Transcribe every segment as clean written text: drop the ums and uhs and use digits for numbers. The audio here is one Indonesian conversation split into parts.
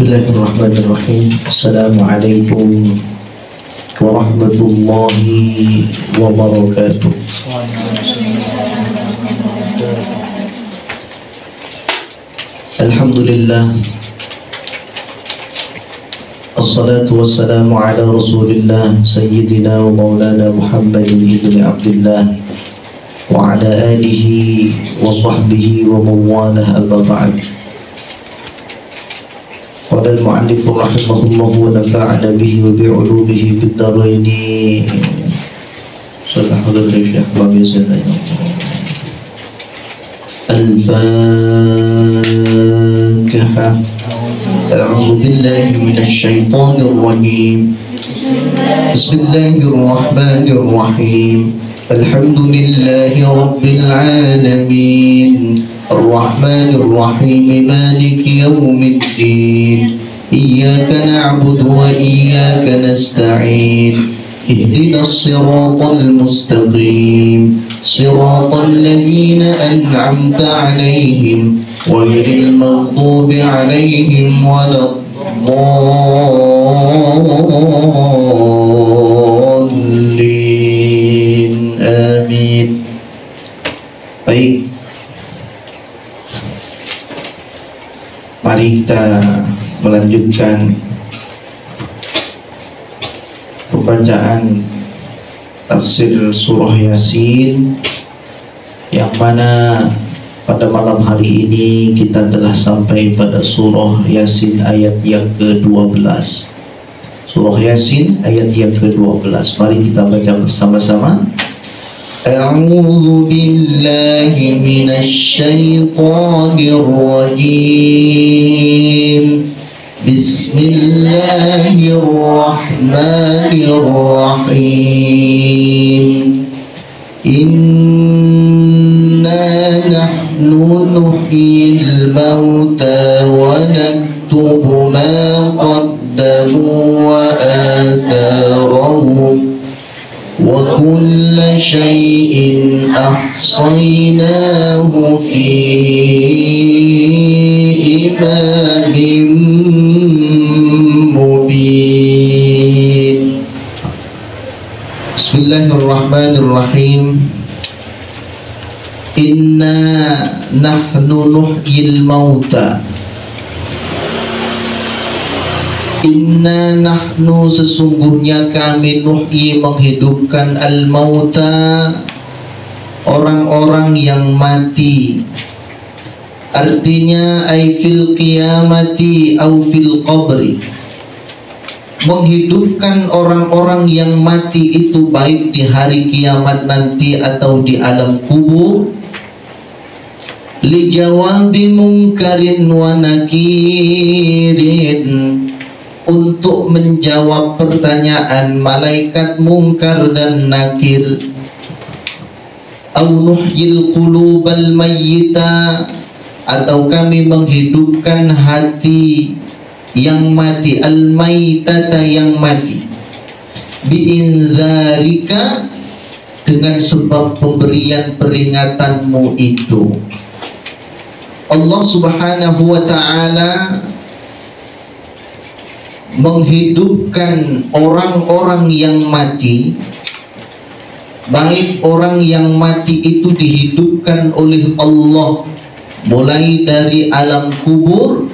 Bismillahirrahmanirrahim. Assalamualaikum warahmatullahi wabarakatuh. Alhamdulillah. Assalatu wassalamu ala Rasulillah Sayyidina wa maulana Muhammadin ibn Abdullah wa ala alihi wa sahbihi wa mawalah, amma ba'd. Qala al-mu'allif rahimahullah wa nafa'ana bihi wa bi'ulumihi fid darain. Sallallahu alaihi wa sallam. Al-Fatiha. A'udzu billahi minasy syaithanir rajim. Bismillahirrahmanirrahim. Alhamdulillahi rabbil alamin. Ar-Rahmanir Rahim, Maliki yaumiddin. Iyyaka na'budu wa iyyaka nasta'in. Ihdinas siratal mustaqim, siratal ladzina an'amta 'alaihim ghairil maghdubi 'alaihim waladdallin. Amin. Baik, mari kita melanjutkan pembacaan tafsir surah Yasin, yang mana pada malam hari ini kita telah sampai pada surah Yasin ayat yang ke-12. Surah Yasin ayat yang ke-12. Mari kita baca bersama-sama. A'udzu billahi minasy syaithanir rajim. Bismillahirrahmanirrahim. Inna nahnu nuhyil mauta wa naktubu ma qaddamu wa atharahum wa kulla syai'in ahsaynahu fi imamin mubin. Bismillahirrahmanirrahim. Inna nahnu nuhyil mauta. Inna nahnu, sesungguhnya kami, nuhyi, menghidupkan, al-mauta, orang-orang yang mati. Artinya ay fil qiyamati au fil qabri, menghidupkan orang-orang yang mati itu baik di hari kiamat nanti atau di alam kubur. Li jawabi munkarin wa nakirin, untuk menjawab pertanyaan malaikat mungkar dan nakir. Au nuhyil qulubal mayyita, atau kami menghidupkan hati yang mati, al-maitata, yang mati. Bi'inzarika, dengan sebab pemberian peringatanmu itu. Allah subhanahu wa ta'ala menghidupkan orang-orang yang mati. Baik orang yang mati itu dihidupkan oleh Allah mulai dari alam kubur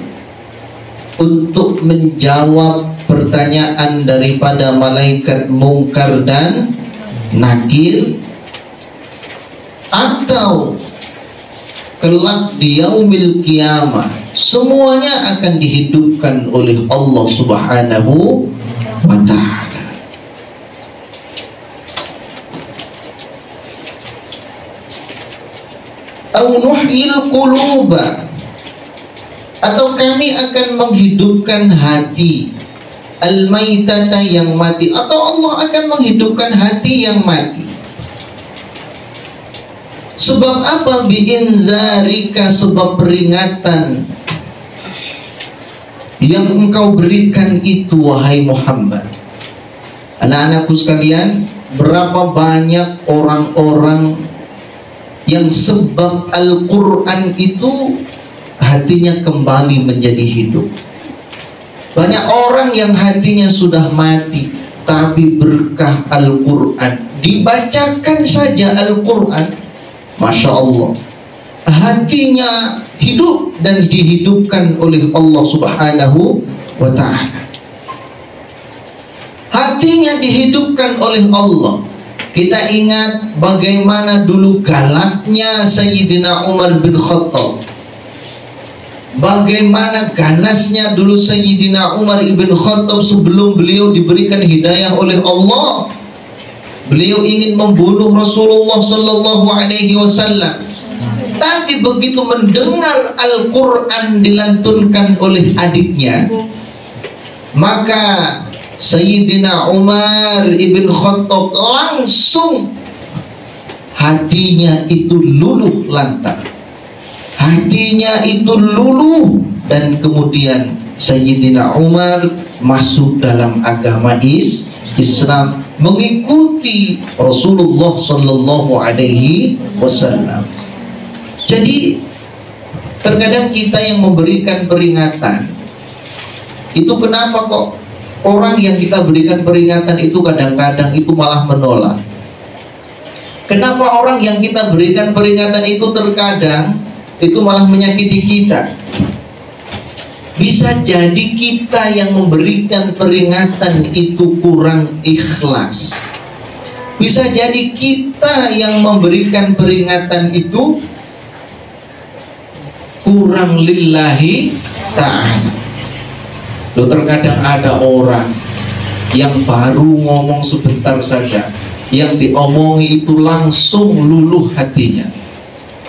untuk menjawab pertanyaan daripada malaikat mungkar dan nakir, atau kelak di yaumil qiyamah semuanya akan dihidupkan oleh Allah subhanahu wa ta'ala. Au nuhyil quluba, atau kami akan menghidupkan hati, al-maitata, yang mati, atau Allah akan menghidupkan hati yang mati. Sebab apa? Bi'inzarika, sebab peringatan yang engkau berikan itu, wahai Muhammad. Anak-anakku sekalian, berapa banyak orang-orang yang sebab Al-Quran itu hatinya kembali menjadi hidup. Banyak orang yang hatinya sudah mati, tapi berkah Al-Quran, dibacakan saja Al-Quran, Masya Allah, hatinya hidup dan dihidupkan oleh Allah Subhanahu wa Ta'ala. Hatinya dihidupkan oleh Allah. Kita ingat bagaimana dulu galaknya Sayyidina Umar bin Khattab, bagaimana ganasnya dulu Sayyidina Umar ibn Khattab sebelum beliau diberikan hidayah oleh Allah. Beliau ingin membunuh Rasulullah Sallallahu Alaihi Wasallam, tapi begitu mendengar Al-Quran dilantunkan oleh adiknya, maka Sayyidina Umar ibn Khattab langsung hatinya itu luluh lantak, hatinya itu luluh, dan kemudian Sayyidina Umar masuk dalam agama Islam, mengikuti Rasulullah Sallallahu Alaihi Wasallam. Jadi terkadang kita yang memberikan peringatan itu, kenapa kok orang yang kita berikan peringatan itu kadang-kadang itu malah menolak? Kenapa orang yang kita berikan peringatan itu terkadang itu malah menyakiti kita? Bisa jadi kita yang memberikan peringatan itu kurang ikhlas. Bisa jadi kita yang memberikan peringatan itu kurang lillahi ta'ala. Loh, terkadang ada orang yang baru ngomong sebentar saja, yang diomongi itu langsung luluh hatinya.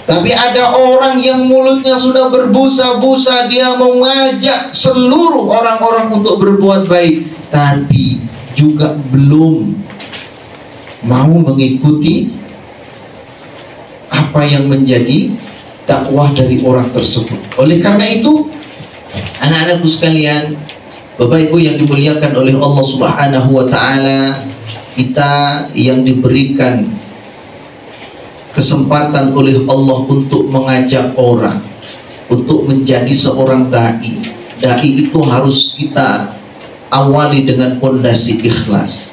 Tapi ada orang yang mulutnya sudah berbusa-busa, dia mengajak seluruh orang-orang untuk berbuat baik, tapi juga belum mau mengikuti apa yang menjadi dakwah dari orang tersebut. Oleh karena itu, anak-anakku sekalian, Bapak Ibu yang dimuliakan oleh Allah Subhanahu wa Ta'ala, kita yang diberikan kesempatan oleh Allah untuk mengajak orang, untuk menjadi seorang dai. Dai itu harus kita awali dengan fondasi ikhlas.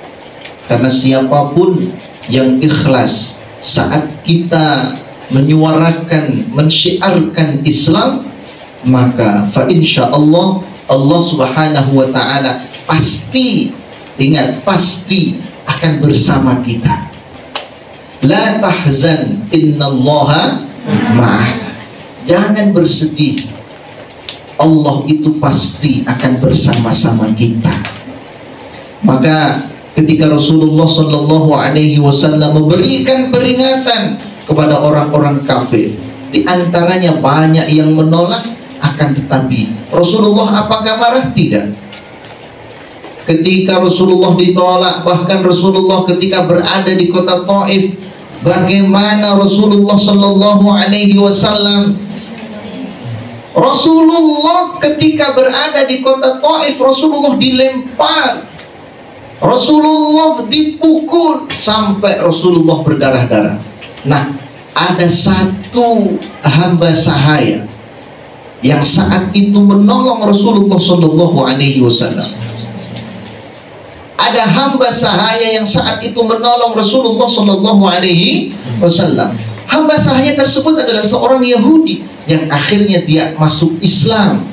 Karena siapapun yang ikhlas saat kita menyuarakan, mensyiarkan Islam, maka fa insya Allah, Allah Subhanahu wa Ta'ala pasti, ingat, pasti akan bersama kita. La tahzan innallaha ma'ana. Jangan bersedih, Allah itu pasti akan bersama-sama kita. Maka ketika Rasulullah Sallallahu Alaihi Wasallam memberikan peringatan kepada orang-orang kafir, di antaranya banyak yang menolak, akan tetapi Rasulullah apakah marah? Tidak. Ketika Rasulullah ditolak, bahkan Rasulullah ketika berada di kota Taif, bagaimana Rasulullah Sallallahu Alaihi Wasallam, Rasulullah ketika berada di kota Taif, Rasulullah dilempar, Rasulullah dipukul sampai Rasulullah berdarah-darah. Nah, ada satu hamba sahaya yang saat itu menolong Rasulullah Sallallahu Alaihi Wasallam. Ada hamba sahaya yang saat itu menolong Rasulullah Sallallahu Alaihi Wasallam. Hamba sahaya tersebut adalah seorang Yahudi yang akhirnya dia masuk Islam.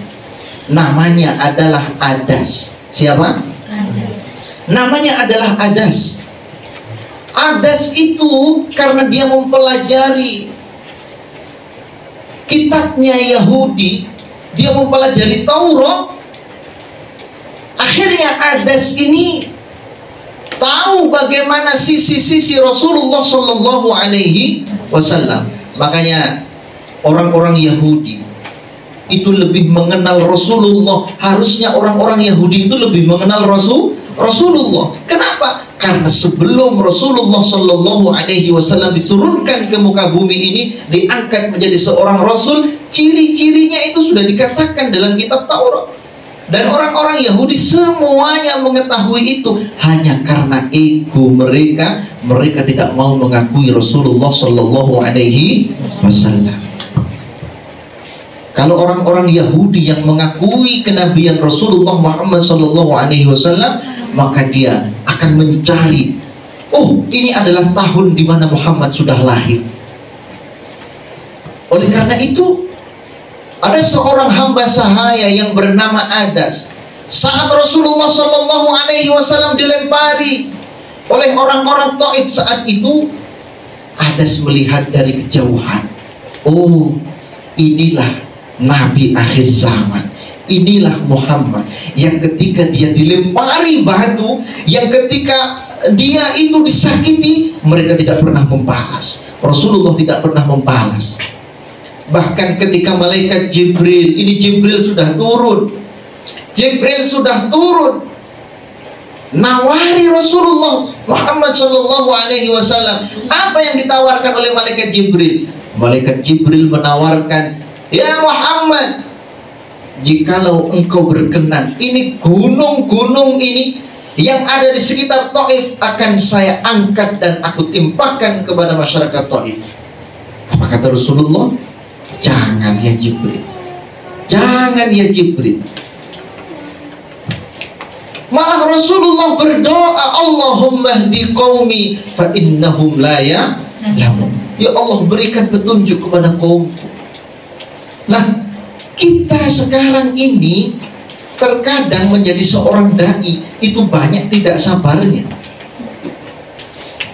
Namanya adalah Adas. Siapa? Adas. Namanya adalah Adas. Adas itu karena dia mempelajari kitabnya Yahudi, dia mempelajari Taurat. Akhirnya Adas ini tahu bagaimana sisi-sisi Rasulullah Sallallahu Alaihi Wasallam. Makanya orang-orang Yahudi itu lebih mengenal Rasulullah. Harusnya orang-orang Yahudi itu lebih mengenal Rasulullah. Kenapa? Karena sebelum Rasulullah Sallallahu Alaihi Wasallam diturunkan ke muka bumi ini, diangkat menjadi seorang Rasul, ciri-cirinya itu sudah dikatakan dalam kitab Taurat. Dan orang-orang Yahudi semuanya mengetahui itu, hanya karena ego mereka, mereka tidak mau mengakui Rasulullah Sallallahu Alaihi Wasallam. Kalau orang-orang Yahudi yang mengakui kenabian Rasulullah Muhammad SAW, maka dia akan mencari, oh ini adalah tahun di mana Muhammad sudah lahir. Oleh karena itu, ada seorang hamba sahaya yang bernama Adas. Saat Rasulullah SAW dilempari oleh orang-orang Taif saat itu, Adas melihat dari kejauhan, oh inilah Nabi akhir zaman, inilah Muhammad yang ketika dia dilempari batu, yang ketika dia itu disakiti, mereka tidak pernah membalas. Rasulullah tidak pernah membalas. Bahkan ketika malaikat Jibril, ini Jibril sudah turun, nawari Rasulullah Muhammad SAW. Apa yang ditawarkan oleh malaikat Jibril? Malaikat Jibril menawarkan, ya Muhammad, jikalau engkau berkenan, ini gunung-gunung ini yang ada di sekitar Taif akan saya angkat dan aku timpakan kepada masyarakat Taif. Apa kata Rasulullah? Jangan ya Jibril, jangan ya Jibril. Malah Rasulullah berdoa, Allahumma hdi qaumi fa innahum la ya'lamun. Ya Allah, berikan petunjuk kepada kaumku. Nah, kita sekarang ini terkadang menjadi seorang dai itu banyak tidak sabarnya.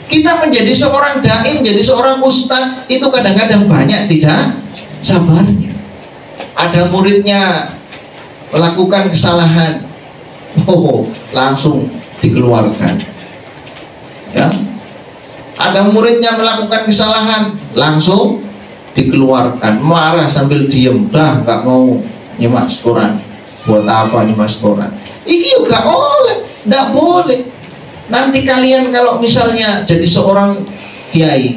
Kita menjadi seorang dai, menjadi seorang ustadz itu kadang-kadang banyak tidak sabarnya. Ada muridnya melakukan kesalahan, oh langsung dikeluarkan. Ya, ada muridnya melakukan kesalahan, langsung dikeluarkan, marah sambil diem, dah nggak mau nyimak setoran. Buat apa nyimak setoran? Ini juga nggak boleh. Nanti kalian kalau misalnya jadi seorang kiai,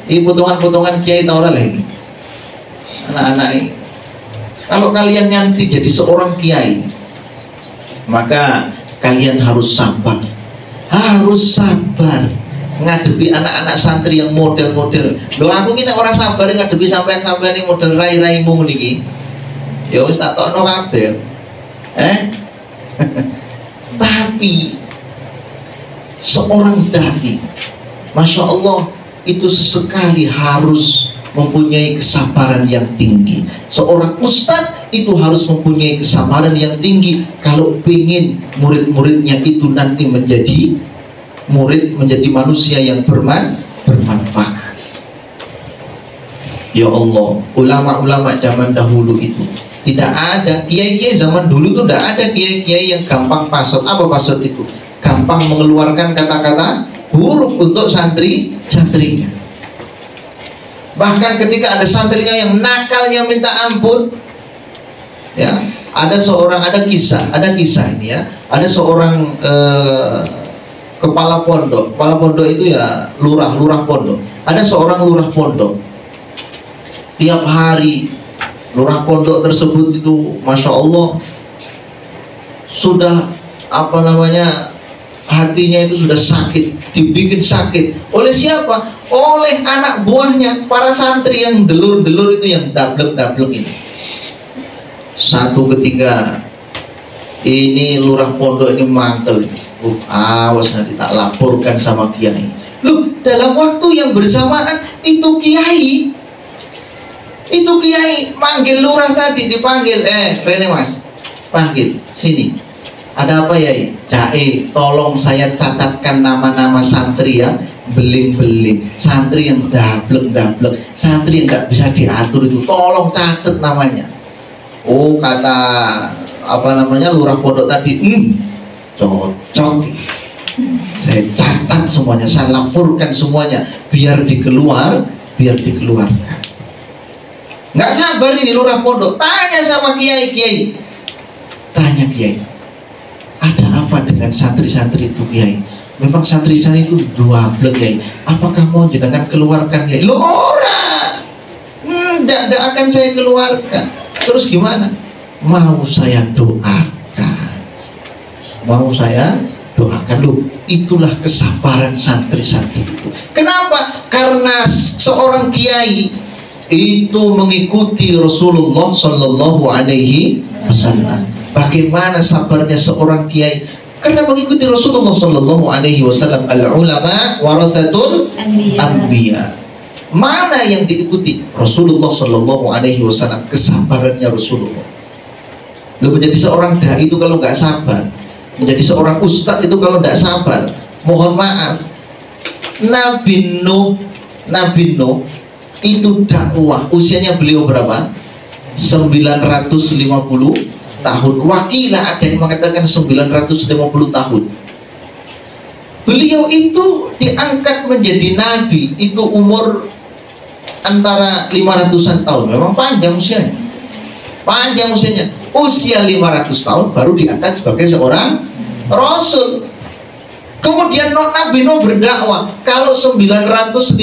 ini potongan-potongan kiai tahu lagi, anak-anak ini, kalau kalian nanti jadi seorang kiai, maka kalian harus sabar, ngadepi anak-anak santri yang model-model. Loh aku kini orang sabar ngadepi sampean-sampean yang model rai-raimu niki. Ya wis tak tokno kabeh. Tapi seorang dai, Masya Allah, itu sesekali harus mempunyai kesabaran yang tinggi. Seorang ustadz itu harus mempunyai kesabaran yang tinggi kalau ingin murid-muridnya itu nanti menjadi manusia yang bermanfaat. Ya Allah, ulama-ulama zaman dahulu itu tidak ada, kiai-kiai zaman dulu itu tidak ada kiai-kiai yang gampang pasot. Apa pasot itu? Gampang mengeluarkan kata-kata buruk untuk santrinya. Bahkan ketika ada santrinya yang nakalnya minta ampun, ya, ada kisah ini ya, ada seorang kepala pondok itu ya lurah pondok. Ada seorang lurah pondok. Tiap hari lurah pondok tersebut itu, Masya Allah, sudah hatinya itu sudah sakit, dibikin sakit. Oleh siapa? Oleh anak buahnya, para santri yang delur-delur itu, yang dablek-dablek ini. Satu ketika ini lurah pondok ini mangkel, awas nanti tak laporkan sama kiai. Loh, dalam waktu yang bersamaan itu kiai manggil lurah tadi, dipanggil, Rene Mas, panggil sini. Ada apa ya? Jae, tolong saya catatkan nama-nama santri ya, beling-beling, santri yang dablek-dablek, santri yang nggak bisa diatur itu, tolong catat namanya. Oh, kata lurah pondok tadi, cocok. Saya catat semuanya, saya laporkan semuanya, biar dikeluarkan. Nggak sabar ini lurah pondok, tanya sama kiai. Tanya kiai, ada apa dengan santri-santri itu kiai? Memang santri-santri itu dablek kiai, apakah mau jenengan keluarkan kiai? Loh ora, tidak akan saya keluarkan. Terus gimana? Mau saya doakan. Loh, itulah kesabaran santri-santri itu. Kenapa? Karena seorang kiai itu mengikuti Rasulullah Shallallahu Alaihi Wasallam. Bagaimana sabarnya seorang kiai karena mengikuti Rasulullah Shallallahu Alaihi Wasallam. Al ulama warathatul anbiya. Mana yang diikuti? Rasulullah Shallallahu Alaihi Wasallam. Kesabarannya Rasulullah. Lalu menjadi seorang dai itu kalau nggak sabar, menjadi seorang ustadz itu kalau nggak sabar, mohon maaf. Nabi Nuh itu dakwah usianya beliau berapa? 950 tahun. Wakilah ada yang mengatakan 950 tahun. Beliau itu diangkat menjadi nabi itu umur antara 500-an tahun. Memang panjang usianya. Usia 500 tahun baru diangkat sebagai seorang rasul. Kemudian Nabi Nuh berdakwah. Kalau 950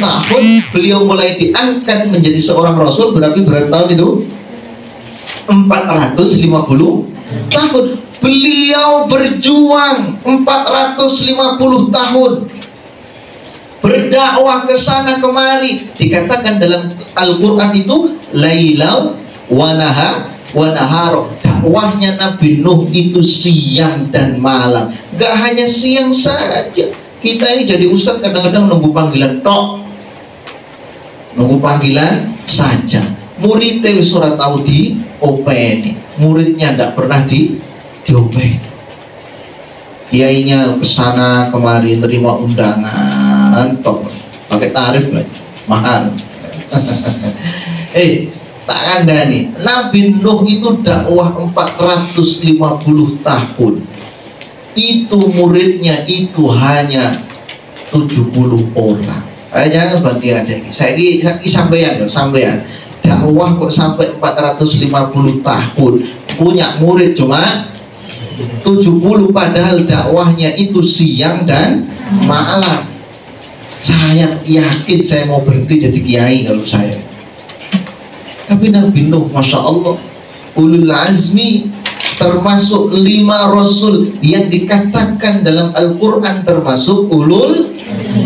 tahun beliau mulai diangkat menjadi seorang rasul, berarti berapa tahun itu? 450 tahun. Beliau berjuang 450 tahun. Berdakwah ke sana kemari. Dikatakan dalam Al-Qur'an itu lailau wa nahar. Dakwahnya Nabi Nuh itu siang dan malam. Gak hanya siang saja. Kita ini jadi ustadz kadang-kadang nunggu panggilan tok, nunggu panggilan saja. Muridnya surat tahu di openi, muridnya tidak pernah di openi. Kiainya kesana kemari terima undangan tok, pakai tarif lah, mahal. Tak kandani, Nabi Nuh itu dakwah 450 tahun. Itu muridnya itu hanya 70 orang. Jangan banding aja. Saya sampean. Dakwah kok sampai 450 tahun. Punya murid cuma 70, padahal dakwahnya itu siang dan malam. Saya yakin saya mau berhenti jadi kiai kalau saya. Tapi Nabi Nuh, Masya Allah, ulul azmi, termasuk 5 rasul yang dikatakan dalam Al-Quran termasuk ulul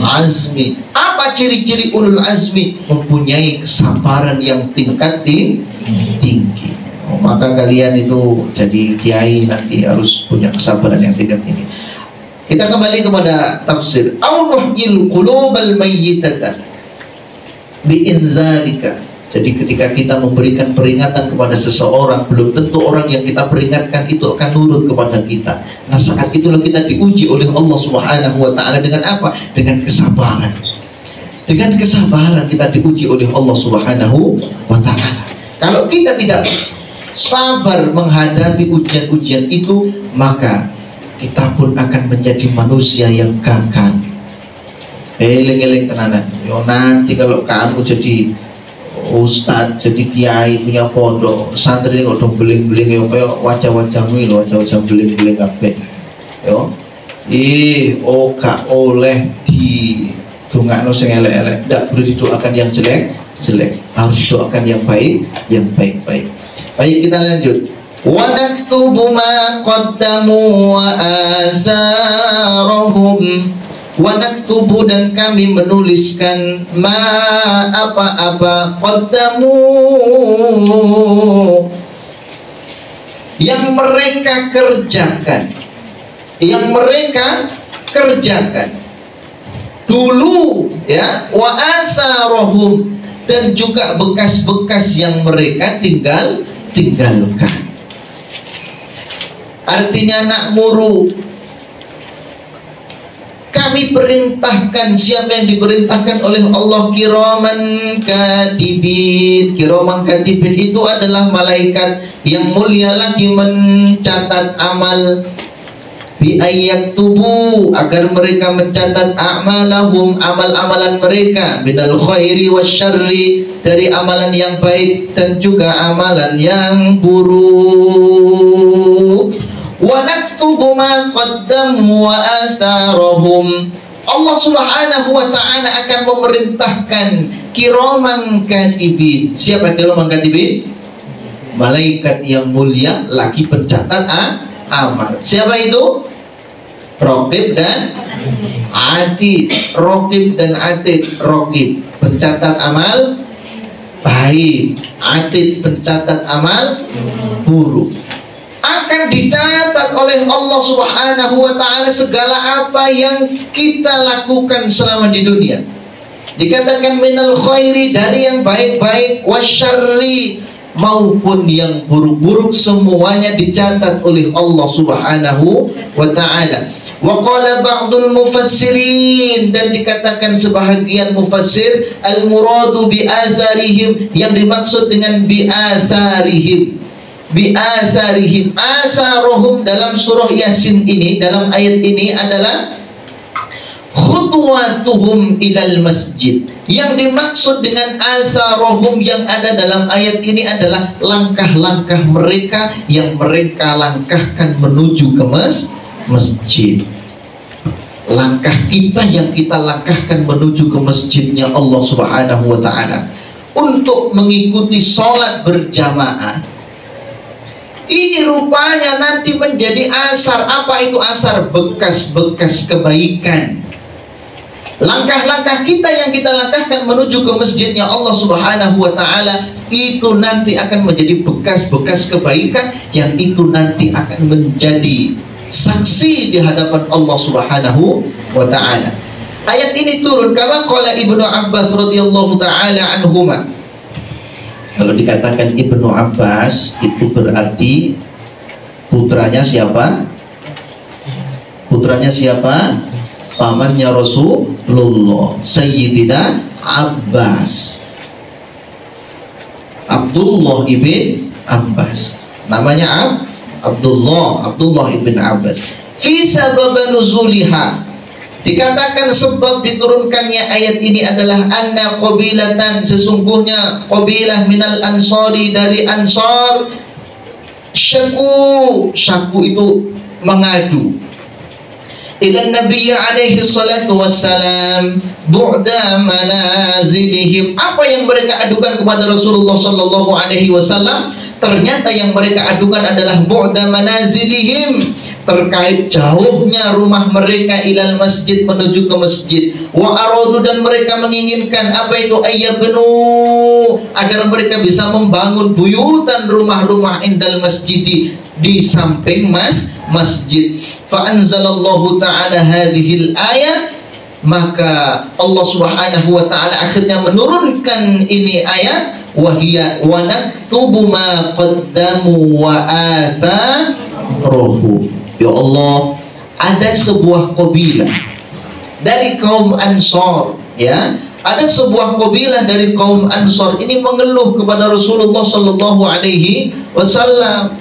azmi. Apa ciri-ciri ulul azmi? Mempunyai kesabaran yang tingkat tinggi. Maka kalian itu jadi kiai nanti harus punya kesabaran yang tingkat tinggi. Kita kembali kepada tafsir. Aunuhil qulubal mayyitata bi'inzalika. Jadi ketika kita memberikan peringatan kepada seseorang, belum tentu orang yang kita peringatkan itu akan nurut kepada kita. Nah, saat itulah kita diuji oleh Allah Subhanahu wa ta'ala dengan apa? Dengan kesabaran. Dengan kesabaran kita diuji oleh Allah Subhanahu wa ta'ala. Kalau kita tidak sabar menghadapi ujian-ujian itu, maka kita pun akan menjadi manusia yang gagal. Eling-eling tenanan. Yo, nanti kalau kamu jadi ustadz, jadi kiai, punya pondok, santri ini udah beling-beling ya, kayak wajah-wajahmu ini, wajah-wajah beling-beling kabeh. Yo, gak oleh di dongakno sing elek-elek, ndak boleh didoakan yang jelek, harus didoakan yang baik, baik. Baik, kita lanjut. Wa naktubu ma qaddamu wa atharahum. Wa naktubu, dan kami menuliskan apa-apa qaddamu, yang mereka kerjakan dulu ya, wa atharahum, dan juga bekas-bekas yang mereka tinggalkan. Artinya nakmuru, kami perintahkan. Siapa yang diperintahkan oleh Allah? Kiraman katibin. Kiraman katibin itu adalah malaikat yang mulia lagi mencatat amal. Bi ayyaktubu, agar mereka mencatat a'malahum, amal-amalan mereka, minal khairi wasyarri, dari amalan yang baik dan juga amalan yang buruk. Wa naktubu ma qaddamu wa atharahum. Allah Subhanahu wa ta'ala akan memerintahkan kiraman katibin. Siapa kiraman katibin? Malaikat yang mulia lagi pencatat amal. Siapa itu? Raqib dan Atid. Raqib dan Atid. Raqib pencatat amal, baik, atid pencatat amal buruk. Akan dicatat oleh Allah Subhanahu wa ta'ala segala apa yang kita lakukan selama di dunia. Dikatakan minal khairi, dari yang baik-baik, wasyarri, maupun yang buruk-buruk, semuanya dicatat oleh Allah Subhanahu wa ta'ala. Wa qala ba'dul mufassirin, dan dikatakan sebahagian mufassir, al muradu bi atharihim, yang dimaksud dengan bi atharihim, bi atharihim, atharuhum dalam surah Yasin ini, dalam ayat ini adalah khutwatuhum ilal masjid. Yang dimaksud dengan atharuhum yang ada dalam ayat ini adalah langkah-langkah mereka yang mereka langkahkan menuju ke masjid. Langkah kita yang kita langkahkan menuju ke masjidnya Allah Subhanahu wa ta'ala untuk mengikuti sholat berjamaah. Ini rupanya nanti menjadi asar. Apa itu asar? Bekas-bekas kebaikan. Langkah-langkah kita yang kita langkahkan menuju ke masjidnya Allah Subhanahu wa ta'ala, itu nanti akan menjadi bekas-bekas kebaikan, yang itu nanti akan menjadi saksi di hadapan Allah Subhanahu wa ta'ala. Ayat ini turun kama qala Ibnu Abbas radhiyallahu ta'ala anhuma. Kalau dikatakan Ibnu Abbas, itu berarti putranya siapa? Putranya siapa? Pamannya Rasulullah, Sayyidina Abbas, Abdullah ibn Abbas. Namanya Abdullah ibn Abbas. Fi sabab nuzuliha, dikatakan sebab diturunkannya ayat ini adalah anna qabilatan, sesungguhnya qabilah minal ansari, dari ansar, syaku itu mengadu, ila Nabi alaihi salatu wassalam bu'da manazilihim. Apa yang mereka adukan kepada Rasulullah sallallahu alaihi wasallam? Ternyata yang mereka adukan adalah bu'da manazilihim, terkait jauhnya rumah mereka ilal masjid, menuju ke masjid. Wa aradu, dan mereka menginginkan apa itu? Ayyabnu, agar mereka bisa membangun buyutan, rumah-rumah indal masjidi, di samping masjid. Fa anzalallahu ta'ala hadhil ayat, maka Allah Subhanahu wa ta'ala akhirnya menurunkan ini ayat, wahiyya wa naktubu ma qaddamu wa atharuhu. Ya Allah, ada sebuah kabilah dari kaum Ansar, ya, ada sebuah kabilah dari kaum Ansar ini mengeluh kepada Rasulullah sallallahu alaihi wasallam,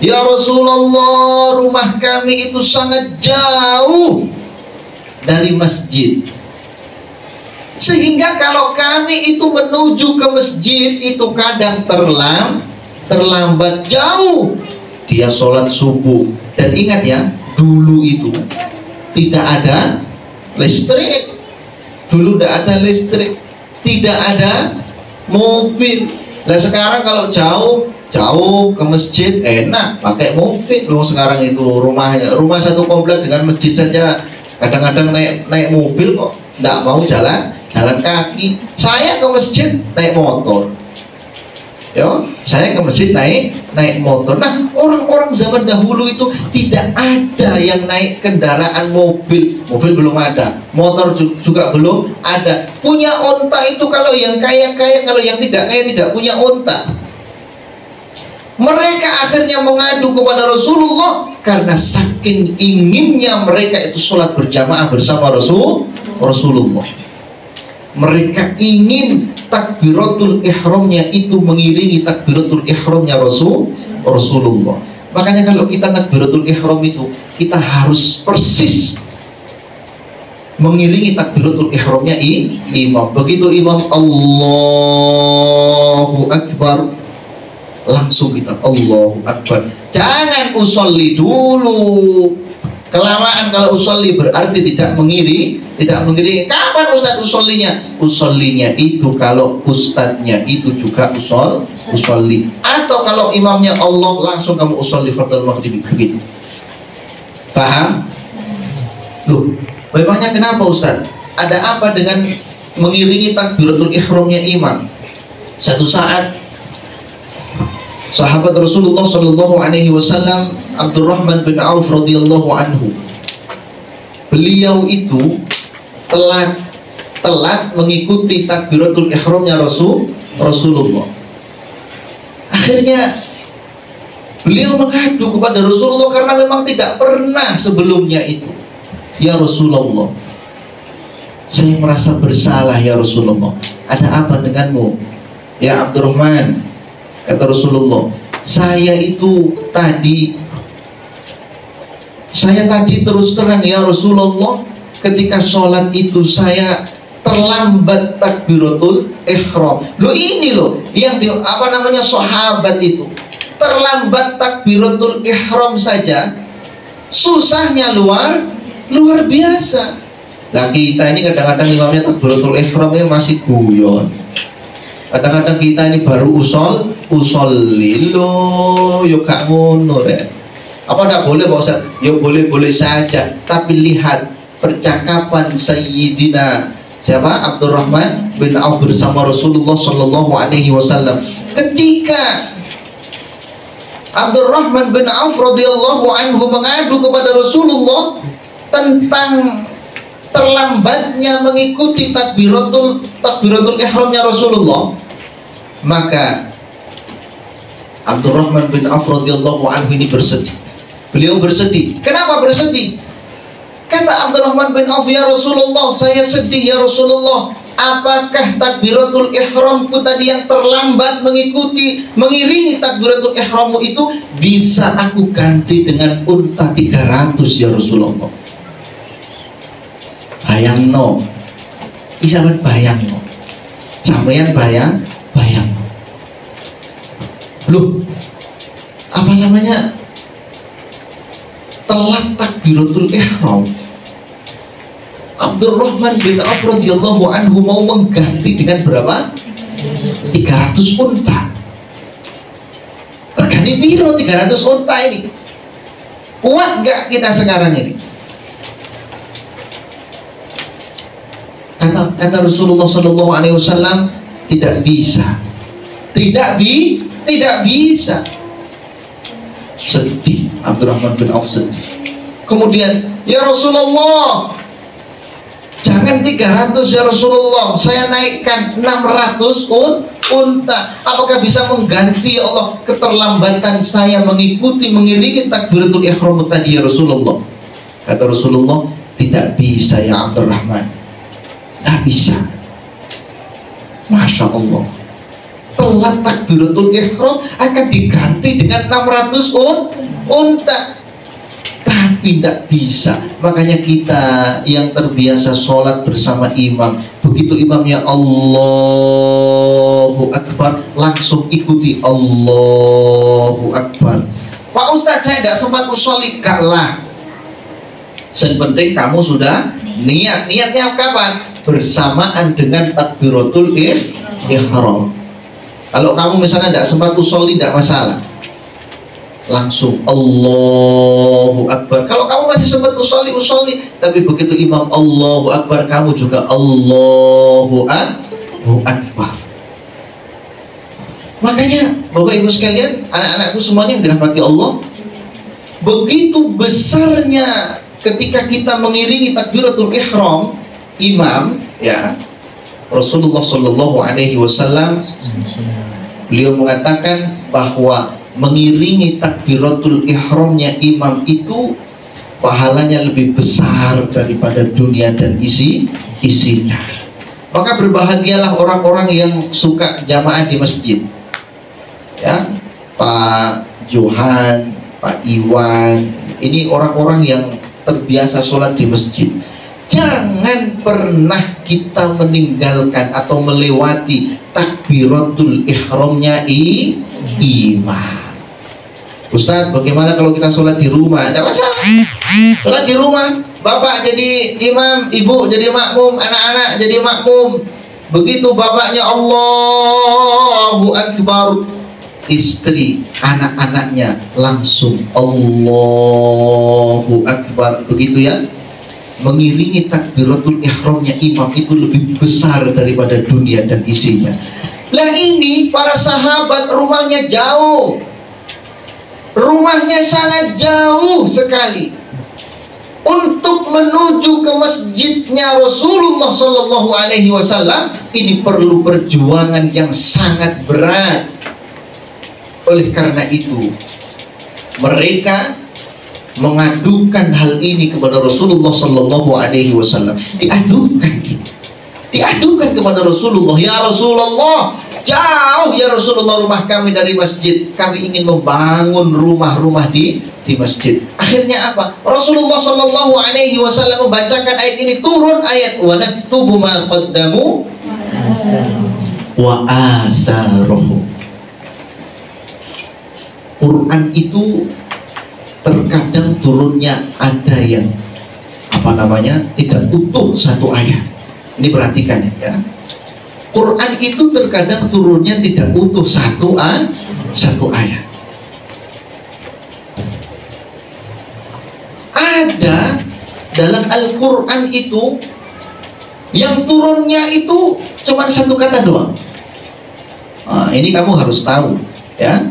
ya Rasulullah, rumah kami itu sangat jauh dari masjid, sehingga kalau kami itu menuju ke masjid itu kadang terlambat jauh. Dia sholat subuh, dan ingat ya, dulu itu tidak ada listrik, tidak ada mobil. Nah sekarang kalau jauh ke masjid enak pakai mobil. Loh sekarang itu rumah satu komplek dengan masjid saja kadang-kadang naik mobil kok, nggak mau jalan kaki. Saya ke masjid naik motor, saya ke masjid naik motor. Nah, orang-orang zaman dahulu itu tidak ada yang naik kendaraan mobil belum ada, motor juga belum ada. Punya onta itu kalau yang kaya-kaya, kalau yang tidak kaya tidak punya onta. Mereka akhirnya mengadu kepada Rasulullah karena saking inginnya mereka itu sholat berjamaah bersama Rasulullah. Mereka ingin takbiratul ihramnya itu mengiringi takbiratul ihramnya Rasulullah. Makanya kalau kita takbiratul ihram itu, kita harus persis mengiringi takbiratul ihramnya imam. Begitu imam Allahu Akbar, langsung kita Allahu Akbar. Jangan usolli dulu. Kelamaan kalau usolli berarti tidak mengiringi. Kapan Ustaz usollinya? Usollinya itu kalau ustadznya itu juga usolli. Atau kalau imamnya Allah, langsung kamu usolli fardal maghrib, begitu. Paham? Loh, memangnya kenapa Ustaz? Ada apa dengan mengiringi takbiratul ihramnya imam? Satu saat sahabat Rasulullah Shallallahu Alaihi Wasallam Abdurrahman bin Auf radhiyallahu anhu, beliau itu telat mengikuti takbiratul ihramnya Rasulullah. Akhirnya beliau mengadu kepada Rasulullah karena memang tidak pernah sebelumnya itu. Ya Rasulullah, saya merasa bersalah ya Rasulullah. Ada apa denganmu? Ya Abdurrahman, kata Rasulullah, saya tadi terus terang ya Rasulullah, ketika sholat itu saya terlambat takbiratul ihram. Loh ini loh yang sahabat itu terlambat takbiratul ihram saja susahnya luar biasa. Nah kita ini kadang-kadang imamnya takbiratul ihramnya masih guyon. Kadang-kadang kita ini baru usolli lo, yo gak ngono deh. Apa tidak boleh Pak Ustaz? Ya boleh saja. Tapi lihat percakapan Sayyidina siapa? Abdurrahman bin Auf bersama Rasulullah Shallallahu Alaihi Wasallam. Ketika Abdurrahman bin Auf radhiyallahu anhu mengadu kepada Rasulullah tentang terlambatnya mengikuti takbiratul ihramnya Rasulullah, maka Abdurrahman bin Auf radhiyallahu anhu ini bersedih. Beliau bersedih. Kenapa bersedih? Kata Abdurrahman bin Auf, ya Rasulullah, saya sedih ya Rasulullah. Apakah takbiratul ihramku tadi yang terlambat mengiringi takbiratul ihrammu itu bisa aku ganti dengan unta 300 ya Rasulullah? Bayangno, isabat bayangno, sampeyan bayang. Loh, apa namanya? Telat takbiratul ihram. Abdurrahman bin Auf radhiyallahu anhu mau mengganti dengan berapa? 300 unta. Berganti biro 300 unta ini. Kuat nggak kita sekarang ini? Kata Rasulullah Shallallahu Alaihi Wasallam, tidak bisa, tidak bisa. Sedih, Abdurrahman bin Auf sedih. Kemudian, ya Rasulullah, jangan 300 ya Rasulullah, saya naikkan 600 unta. Apakah bisa mengganti ya Allah keterlambatan saya mengiringi takbiratul ihram tadi ya Rasulullah? Kata Rasulullah, tidak bisa ya Abdurrahman. Nggak bisa. Masya Allah, telat takbiratul ihram akan diganti dengan 600 unta. Tapi tidak bisa. Makanya kita yang terbiasa sholat bersama imam, begitu imamnya Allahu Akbar, langsung ikuti Allahu Akbar. Pak Ustadz, saya tidak sempat usolli. Gaklah. Yang penting kamu sudah niatnya kapan? Bersamaan dengan takbiratul ihram. Kalau kamu misalnya tidak sempat usolli, tidak masalah, langsung Allahu Akbar. Kalau kamu masih sempat usolli, tapi begitu imam Allahu Akbar, kamu juga Allahu Akbar. Makanya Bapak Ibu sekalian, anak-anakku semuanya yang dirahmati Allah, begitu besarnya ketika kita mengiringi takbiratul ihram imam, ya, Rasulullah Shallallahu Alaihi Wasallam beliau mengatakan bahwa mengiringi takbiratul ihramnya imam itu pahalanya lebih besar daripada dunia dan isinya. Maka berbahagialah orang-orang yang suka jamaah di masjid, ya, Pak Johan, Pak Iwan, ini orang-orang yang terbiasa sholat di masjid. Jangan pernah kita meninggalkan atau melewati takbiratul ihramnya imam. Ustadz, bagaimana kalau kita sholat di rumah? Tidak masalah. Sholat di rumah, bapak jadi imam, ibu jadi makmum, anak-anak jadi makmum. Begitu bapaknya Allahu Akbar, istri, anak-anaknya langsung Allahu Akbar. Begitu ya. Mengiringi takbiratul ihramnya imam itu lebih besar daripada dunia dan isinya. Lah ini para sahabat rumahnya jauh, rumahnya sangat jauh sekali. Untuk menuju ke masjidnya Rasulullah Shallallahu Alaihi Wasallam ini perlu perjuangan yang sangat berat. Oleh karena itu mereka mengadukan hal ini kepada Rasulullah Shallallahu Alaihi Wasallam. Diadukan kepada Rasulullah, ya Rasulullah, jauh ya Rasulullah rumah kami dari masjid. Kami ingin membangun rumah-rumah di masjid. Akhirnya apa? Rasulullah Shallallahu Alaihi Wasallam membacakan ayat ini, turun ayat wa naktubu ma qaddamu wa atharuhu. Quran itu terkadang turunnya ada yang tidak utuh satu ayat. Ini perhatikan ya. Quran itu terkadang turunnya tidak utuh satu ayat. Ada dalam Al-Quran itu yang turunnya itu cuma satu kata doang. Nah, ini kamu harus tahu ya.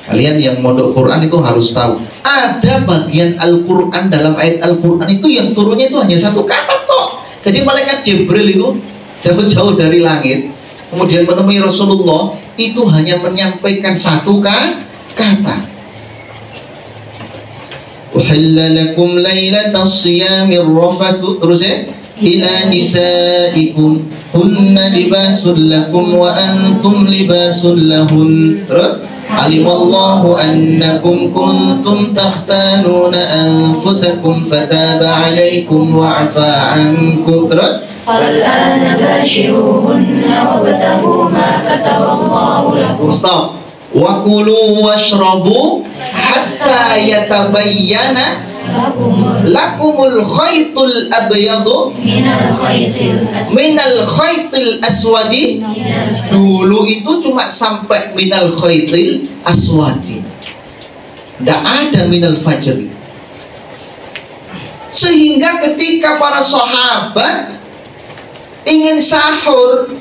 Kalian yang mondok Quran itu harus tahu. Ada bagian Al-Quran dalam ayat Al-Quran itu yang turunnya itu hanya satu kata kok. Jadi malaikat Jibril itu jauh-jauh dari langit kemudian menemui Rasulullah itu hanya menyampaikan satu kata. Uhilla lakum laylatas siyamir rafathu, terus ya, ila nisaikum hunna libasul lakum wa antum libasul lahun. Terus alimallahu annakum kuntum takhtanuna anfusakum fataba alaikum wa afa ankum. Terus fal'ana bashiruhunna wabtaghu ma kataballahu lakum. Stop. Wa kulu washrabu hatta yatabayyana lakumul khaytul abyadu minal khaytil aswadi. Dulu itu cuma sampai minal khaytil aswadi, tidak ada minal fajri. Sehingga ketika para sahabat ingin sahur,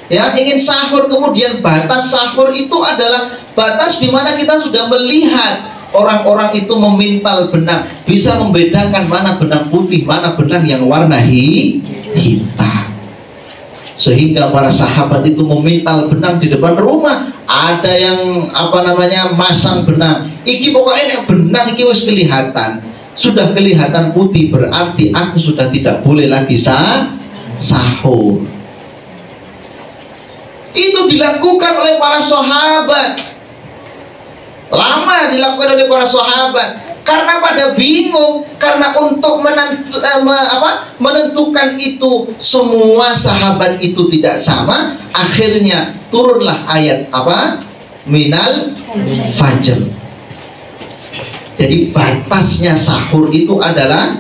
ingin sahur, kemudian batas sahur itu adalah batas di mana kita sudah melihat orang-orang itu memintal benang, bisa membedakan mana benang putih, mana benang yang warna hitam. Sehingga para sahabat itu memintal benang di depan rumah. Ada yang masang benang. Iki pokoknya benang iki wis kelihatan. Sudah kelihatan putih, berarti aku sudah tidak boleh lagi sahur. Itu dilakukan oleh para sahabat. Lama dilakukan oleh para sahabat karena pada bingung, karena untuk menentukan itu semua sahabat itu tidak sama. Akhirnya turunlah ayat minal fajr. Jadi batasnya sahur itu adalah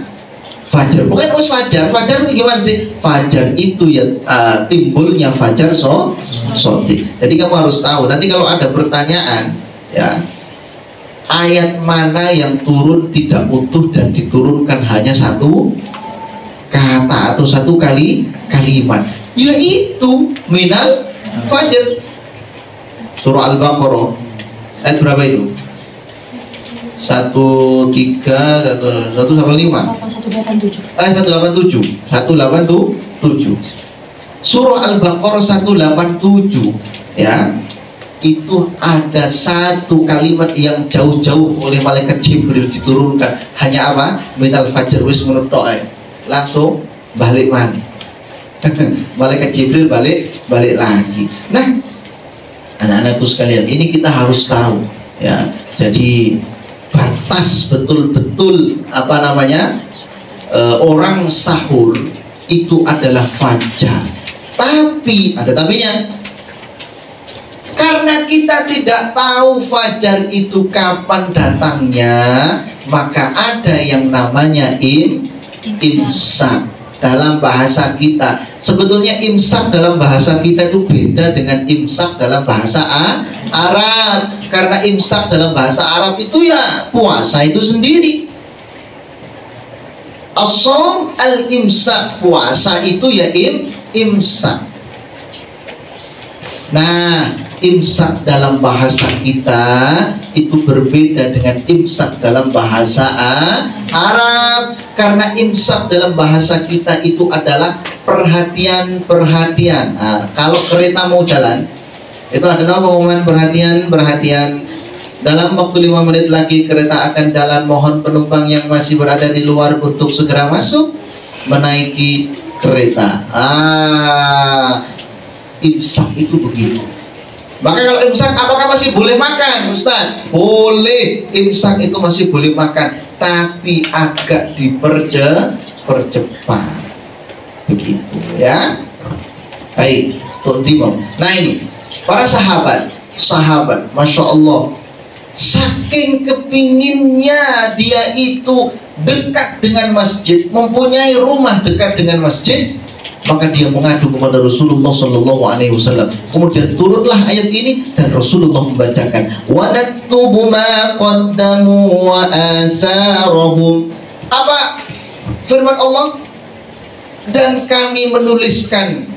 fajar. Bukan fajar. Fajar itu gimana sih? Fajar itu ya timbulnya fajar sotik. Jadi kamu harus tahu. Nanti kalau ada pertanyaan ya, ayat mana yang turun tidak utuh dan diturunkan hanya satu kata atau satu kalimat, yaitu minal fajr. Surah Al-Baqarah ayat berapa itu? 185 187 Surah Al-Baqarah 187 ya. Itu ada satu kalimat yang jauh-jauh oleh malaikat Jibril diturunkan, hanya minal fajr wis menutok langsung balik mana. Malaikat Jibril balik lagi. Nah, anak-anakku sekalian, ini kita harus tahu ya. Jadi batas betul-betul orang sahur itu adalah fajar. Tapi ada tapinya. Karena kita tidak tahu fajar itu kapan datangnya, maka ada yang namanya imsak dalam bahasa kita. Sebetulnya imsak dalam bahasa kita itu beda dengan imsak dalam bahasa Arab. Karena imsak dalam bahasa Arab itu ya puasa itu sendiri. As-shaum al-imsak, puasa itu ya imsak. Nah, imsak dalam bahasa kita itu berbeda dengan imsak dalam bahasa Arab. Karena imsak dalam bahasa kita itu adalah perhatian-perhatian. Nah, kalau kereta mau jalan, itu adalah pengumuman perhatian-perhatian. Dalam waktu 5 menit lagi kereta akan jalan. Mohon penumpang yang masih berada di luar untuk segera masuk menaiki kereta. Imsak itu begitu. Maka kalau imsak apakah masih boleh makan, Ustaz? Boleh. Imsak itu masih boleh makan, tapi agak percepat. Begitu ya. Baik, Tuk Timur. Nah ini para sahabat, Masya Allah, saking kepinginnya dia itu dekat dengan masjid, mempunyai rumah dekat dengan masjid, maka dia mengadu kepada Rasulullah Sallallahu Alaihi Wasallam. Kemudian turunlah ayat ini dan Rasulullah membacakan, wa naktubu ma qaddamu wa atharahum. Apa firman Allah? Dan kami menuliskan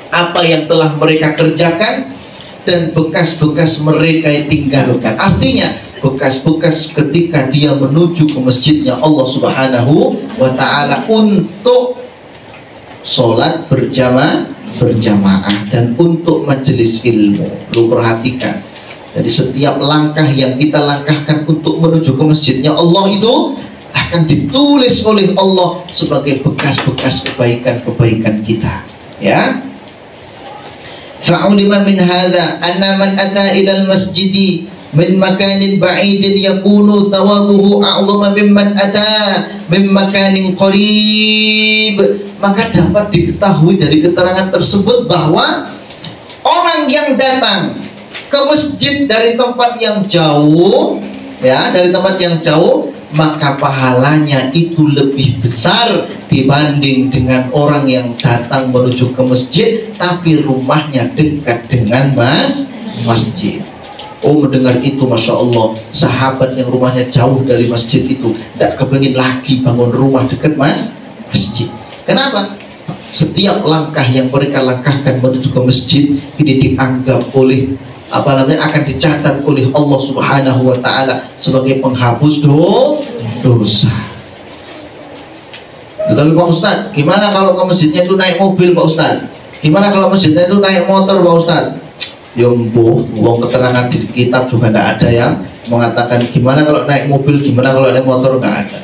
apa yang telah mereka kerjakan dan bekas-bekas mereka yang tinggalkan. Artinya bekas-bekas ketika dia menuju ke masjidnya Allah Subhanahu wa Ta'ala untuk sholat berjamaah dan untuk majelis ilmu. Lu perhatikan, jadi setiap langkah yang kita langkahkan untuk menuju ke masjidnya Allah itu akan ditulis oleh Allah sebagai bekas-bekas kebaikan-kebaikan kita, ya. Fa'ulima min hadha anna man ata ilal masjidi min makanin ba'idin yakunu thawabuhu a'zama mimman ata min makanin qarib. Maka dapat diketahui dari keterangan tersebut bahwa orang yang datang ke masjid dari tempat yang jauh, ya, dari tempat yang jauh, maka pahalanya itu lebih besar dibanding dengan orang yang datang menuju ke masjid tapi rumahnya dekat dengan masjid. Oh, mendengar itu Masya Allah, sahabat yang rumahnya jauh dari masjid itu tidak kepingin lagi bangun rumah dekat masjid. Kenapa? Setiap langkah yang mereka langkahkan menuju ke masjid ini dianggap oleh akan dicatat oleh Allah Subhanahu wa Ta'ala sebagai penghapus dosa. Tetapi Pak Ustaz, gimana kalau ke masjidnya itu naik mobil Pak Ustaz? Gimana kalau masjidnya itu naik motor Pak Ustaz? Ya mbuh, wong keterangan di kitab juga tidak ada yang mengatakan gimana kalau naik mobil, gimana kalau naik motor, nggak ada.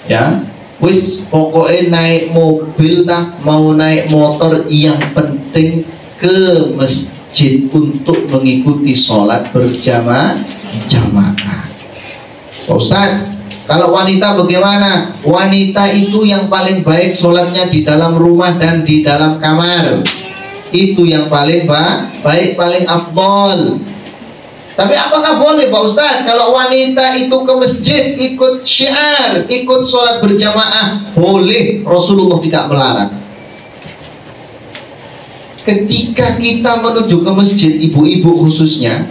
Ya, wis pokoknya naik mobil lah, mau naik motor, yang penting ke masjid untuk mengikuti sholat berjamaah. Pak Ustaz, kalau wanita bagaimana? Wanita itu yang paling baik sholatnya di dalam rumah dan di dalam kamar. Itu yang paling baik, paling afdol. Tapi apakah boleh Pak Ustaz kalau wanita itu ke masjid ikut syiar, ikut sholat berjamaah? Boleh, Rasulullah tidak melarang. Ketika kita menuju ke masjid, ibu-ibu khususnya,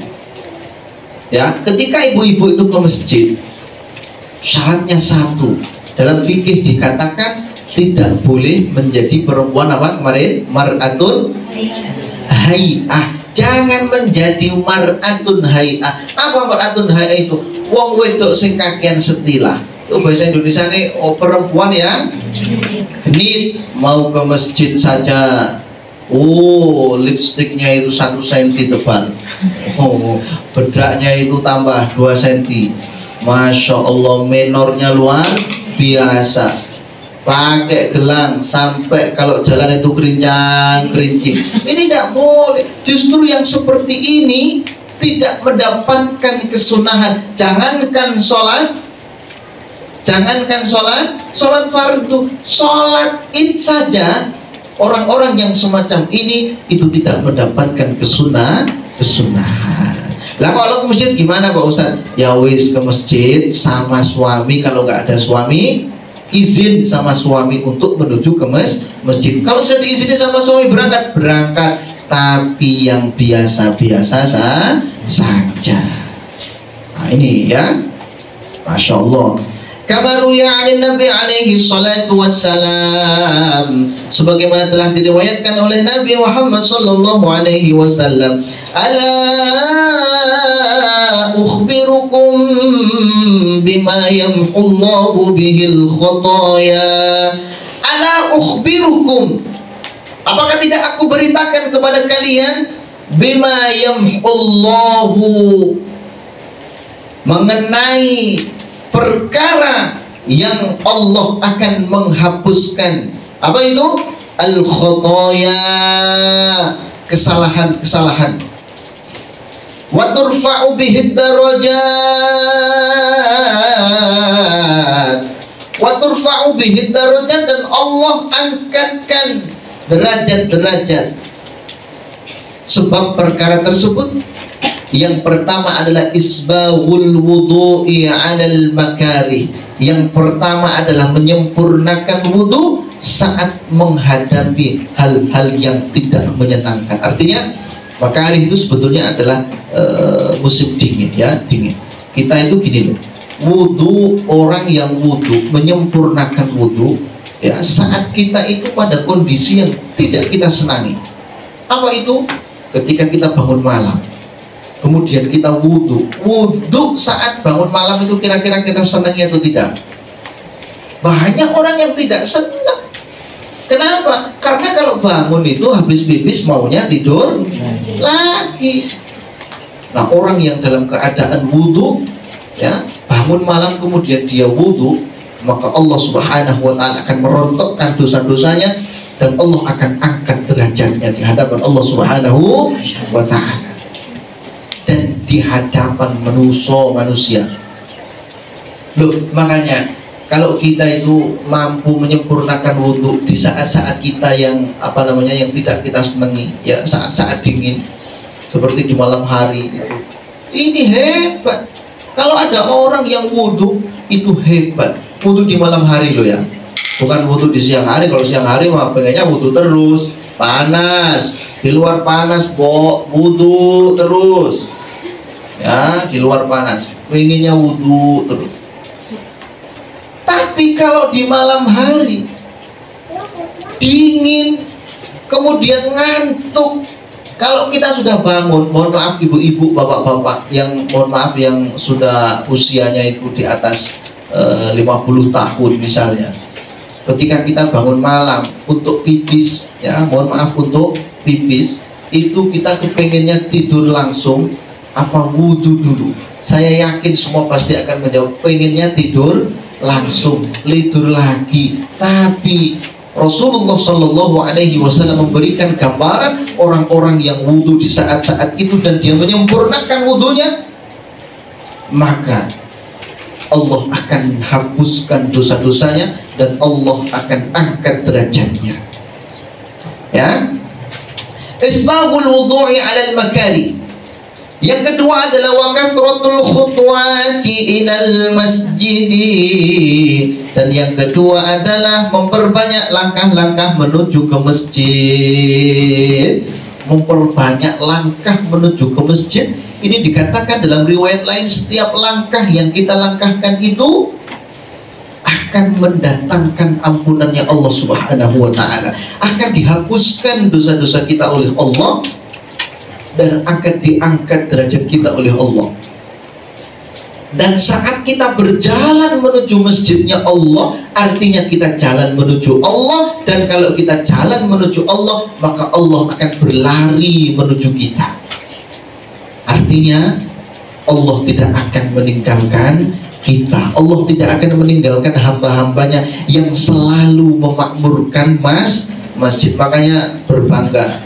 ya, ketika ibu-ibu itu ke masjid, syaratnya satu. Dalam fikih dikatakan tidak boleh menjadi perempuan apa kemarin? Mar'atun hay'ah. Jangan menjadi mar'atun hay'ah. Apa mar'atun hay'ah itu? Wong wedok sing kakean setilah. Itu bahasa Indonesia nih, perempuan yang genit, mau ke masjid saja. Oh, lipstiknya itu 1 cm tebal. Oh, bedaknya itu tambah 2 cm. Masya Allah, menornya luar biasa. Pakai gelang sampai kalau jalan itu kerincang-kerincing. Ini tidak boleh. Justru yang seperti ini tidak mendapatkan kesunahan. Jangankan sholat fardu, sholat id saja, orang-orang yang semacam ini itu tidak mendapatkan kesunahan. Lah kalau ke masjid gimana Pak Ustaz? Ya wis, ke masjid sama suami, kalau nggak ada suami izin sama suami untuk menuju ke masjid. Kalau sudah diizini sama suami berangkat, tapi yang biasa-biasa saja. Nah ini ya, Masya Allah. Kama ruya 'an Nabi alaihi salatu wassalam, sebagaimana telah diriwayatkan oleh Nabi Muhammad sallallahu alaihi wasallam, ala ukhbirukum bima yamhullahu bihil khataya. Ala ukhbirukum, apakah tidak aku beritakan kepada kalian, bima yamhullahu, mengenai perkara yang Allah akan menghapuskan. Apa itu? Al-khataya, kesalahan-kesalahan. Wa turfa'u bihi darajat. Wa turfa'u bihi darajat, dan Allah angkatkan derajat-derajat. Sebab perkara tersebut, yang pertama adalah isbaghul wudu'i 'alal makarih. Yang pertama adalah menyempurnakan wudu saat menghadapi hal-hal yang tidak menyenangkan. Artinya makarih itu sebetulnya adalah musim dingin, ya, dingin. Kita itu gini loh, wudu, orang yang wudu, menyempurnakan wudu, ya, saat kita itu pada kondisi yang tidak kita senangi. Apa itu? Ketika kita bangun malam, kemudian kita wudhu saat bangun malam itu, kira-kira kita senang atau tidak? Banyak orang yang tidak senang. Kenapa? Karena kalau bangun itu habis pipis maunya tidur lagi. Nah, orang yang dalam keadaan wudhu, ya, bangun malam kemudian dia wudhu, maka Allah Subhanahu wa ta'ala akan merontokkan dosa-dosanya, dan Allah akan angkat derajatnya di hadapan Allah Subhanahu wa ta'ala dan di hadapan manusia. Loh, makanya kalau kita itu mampu menyempurnakan wudhu di saat-saat kita yang yang tidak kita senangi, ya, saat-saat dingin seperti di malam hari, ini hebat. Kalau ada orang yang wudhu itu hebat, wudhu di malam hari loh, ya, bukan wudhu di siang hari. Kalau siang hari mah pengennya wudhu terus, panas, di luar panas, wudhu terus, ya, di luar panas, pengennya wudhu terus. Tapi kalau di malam hari dingin, kemudian ngantuk, kalau kita sudah bangun, mohon maaf ibu-ibu, bapak-bapak yang mohon maaf yang sudah usianya itu di atas 50 tahun misalnya, ketika kita bangun malam untuk pipis, ya, mohon maaf, untuk pipis itu kita kepengennya tidur langsung apa wudhu dulu? Saya yakin semua pasti akan menjawab pengennya tidur langsung, tidur lagi. Tapi Rasulullah Shallallahu Alaihi Wasallam memberikan gambaran orang-orang yang wudhu di saat-saat itu dan dia menyempurnakan wudhunya, maka Allah akan hapuskan dosa-dosanya dan Allah akan angkat derajatnya. Ya, isbaghul wudu'i 'alal makari. Yang kedua adalah wa kathratul khutwati ilal masjid. Dan yang kedua adalah memperbanyak langkah-langkah menuju ke masjid. Memperbanyak langkah menuju ke masjid. Ini dikatakan dalam riwayat lain, setiap langkah yang kita langkahkan itu akan mendatangkan ampunannya Allah Subhanahu wa ta'ala, akan dihapuskan dosa-dosa kita oleh Allah, dan akan diangkat derajat kita oleh Allah. Dan saat kita berjalan menuju masjidnya Allah, artinya kita jalan menuju Allah. Dan kalau kita jalan menuju Allah, maka Allah akan berlari menuju kita. Artinya Allah tidak akan meninggalkan kita. Allah tidak akan meninggalkan hamba-hambanya yang selalu memakmurkan masjid. Makanya berbangga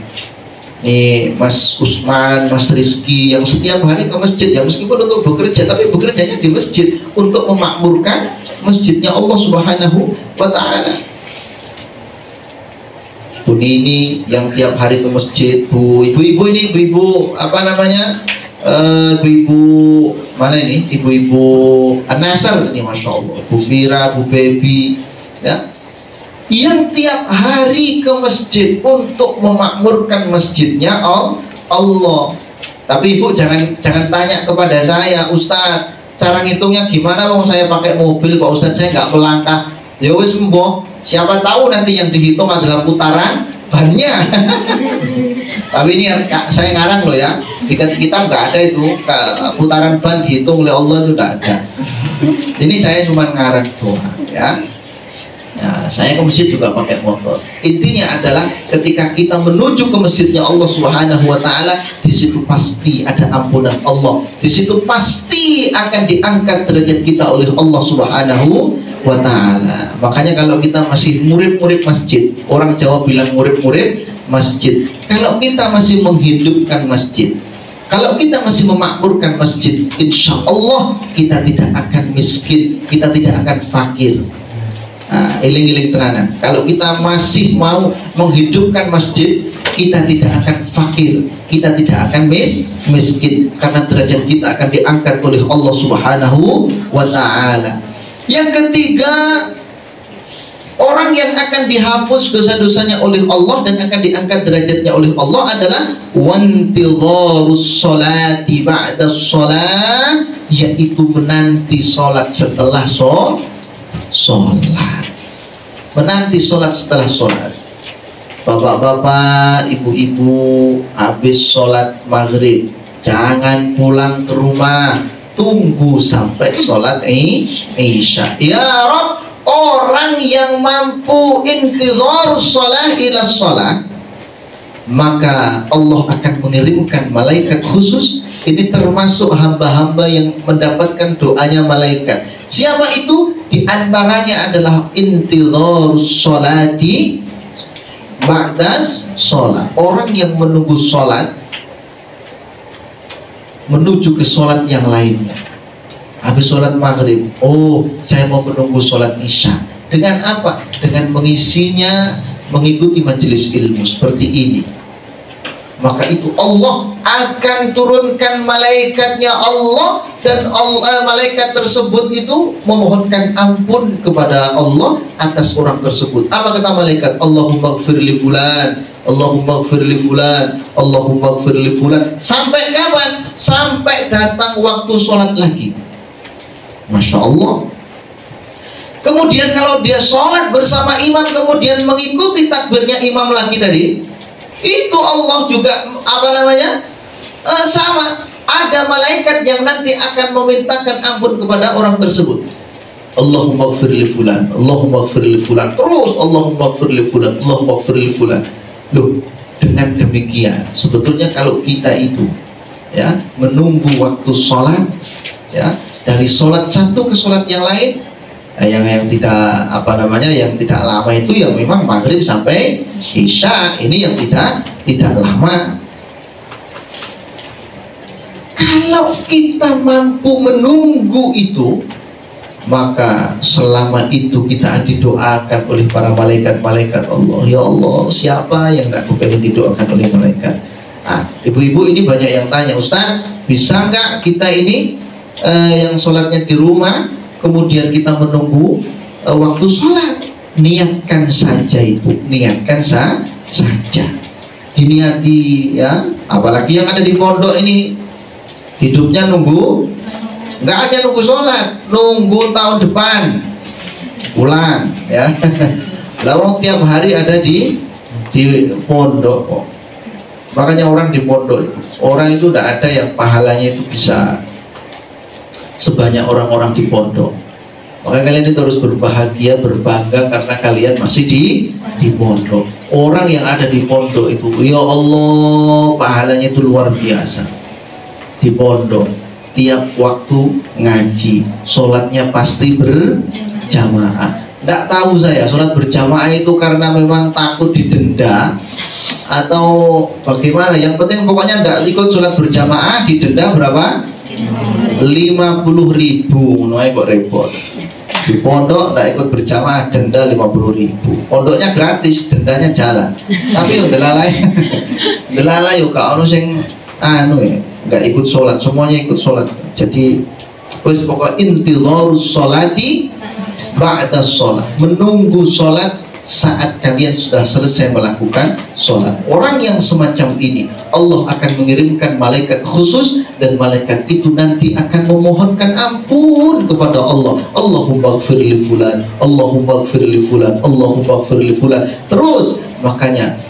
nih Mas Usman, Mas Rizky yang setiap hari ke masjid, ya, meskipun untuk bekerja, tapi bekerjanya di masjid untuk memakmurkan masjidnya Allah Subhanahu wa ta'ala. Bu Nini yang tiap hari ke masjid, ibu-ibu ini, ibu-ibu apa namanya, ibu-ibu mana ini, ibu-ibu An-Nasr ini, Masya Allah, Bu Fira, Bu Baby, ya, yang tiap hari ke masjid untuk memakmurkan masjidnya Allah. Tapi ibu jangan tanya kepada saya, Ustadz, cara ngitungnya gimana? Mau saya pakai mobil Pak Ustadz, saya nggak melangkah. Ya wis mbok, siapa tahu nanti yang dihitung adalah putaran bannya. Tapi ini saya ngarang loh ya, di kitab nggak ada itu putaran ban dihitung oleh Allah, itu nggak ada. Ini saya cuma ngarang doang ya. Nah, saya ke masjid juga pakai motor. Intinya adalah ketika kita menuju ke masjidnya Allah Subhanahu wa taala, di situ pasti ada ampunan Allah. Di situ pasti akan diangkat derajat kita oleh Allah Subhanahu wa taala. Makanya kalau kita masih murid-murid masjid, orang Jawa bilang murid-murid masjid. Kalau kita masih menghidupkan masjid, kalau kita masih memakmurkan masjid, insya Allah kita tidak akan miskin, kita tidak akan fakir. Nah, eling-eling teranan. Kalau kita masih mau menghidupkan masjid, kita tidak akan fakir, kita tidak akan miskin, karena derajat kita akan diangkat oleh Allah Subhanahu wa taala. Yang ketiga, orang yang akan dihapus dosa-dosanya oleh Allah dan akan diangkat derajatnya oleh Allah adalah wantidharus sholati ba'da sholat, yaitu menanti sholat setelah sholat. Menanti sholat setelah sholat. Bapak-bapak, ibu-ibu, habis sholat maghrib jangan pulang ke rumah, tunggu sampai sholat isya. Ya Rabb, orang yang mampu intidharus sholat ila sholat, maka Allah akan mengirimkan malaikat khusus. Ini termasuk hamba-hamba yang mendapatkan doanya malaikat. Siapa itu? Di antaranya adalah intidharus sholati ba'das sholat. Orang yang menunggu sholat menuju ke sholat yang lainnya. Habis sholat maghrib, oh saya mau menunggu sholat isya. Dengan apa? Dengan mengisinya mengikuti majelis ilmu seperti ini. Maka itu Allah akan turunkan malaikatnya Allah, dan malaikat tersebut itu memohonkan ampun kepada Allah atas orang tersebut. Apa kata malaikat? Allahumma ighfir li fulan, Allahumma ighfir li fulan, Allahumma ighfir li fulan. Sampai kapan? Sampai datang waktu sholat lagi. Masya Allah. Kemudian kalau dia sholat bersama imam, kemudian mengikuti takbirnya imam lagi tadi, itu Allah juga sama, ada malaikat yang nanti akan memintakan ampun kepada orang tersebut. Allahumma ighfir li fulan, Allahumma ighfir li fulan, terus Allahumma ighfir li fulan, Allahumma ighfir li fulan. Loh, dengan demikian sebetulnya kalau kita itu ya menunggu waktu sholat, ya dari sholat satu ke sholat yang lain, yang tidak yang tidak lama itu yang memang maghrib sampai isya, ini yang tidak lama. Kalau kita mampu menunggu itu, maka selama itu kita didoakan oleh para malaikat Allah. Ya Allah, siapa yang gak kepengen didoakan oleh malaikat? Ibu-ibu ini banyak yang tanya, Ustaz, bisa nggak kita ini yang sholatnya di rumah, kemudian kita menunggu waktu sholat? Niatkan saja ibu, niatkan saja, diniati ya. Apalagi yang ada di pondok ini hidupnya nunggu, nggak aja nunggu sholat, nunggu tahun depan pulang ya. Lawang tiap hari ada di pondok kok. Makanya orang di pondok itu, orang itu tidak ada yang pahalanya itu bisa sebanyak orang-orang di pondok. Maka kalian itu harus berbahagia, berbangga karena kalian masih di pondok. Orang yang ada di pondok itu, ya Allah, pahalanya itu luar biasa. Di pondok, tiap waktu ngaji, sholatnya pasti berjamaah. Nggak tahu saya, sholat berjamaah itu karena memang takut didenda atau bagaimana. Yang penting pokoknya nggak ikut sholat berjamaah, didenda berapa? 50.000. Noai kok repot. Di pondok nggak ikut berjamaah, denda 50.000. Pondoknya gratis, dendanya jalan. Tapi delalai yuk kak, sing nggak ikut sholat, semuanya ikut sholat. Jadi pokoknya intidharus sholati ba'da sholat, menunggu sholat saat kalian sudah selesai melakukan sholat. Orang yang semacam ini Allah akan mengirimkan malaikat khusus, dan malaikat itu nanti akan memohonkan ampun kepada Allah. Allahumma ighfir li fulan, Allahumma ighfir li fulan, Allahumma ighfir li fulan. Terus makanya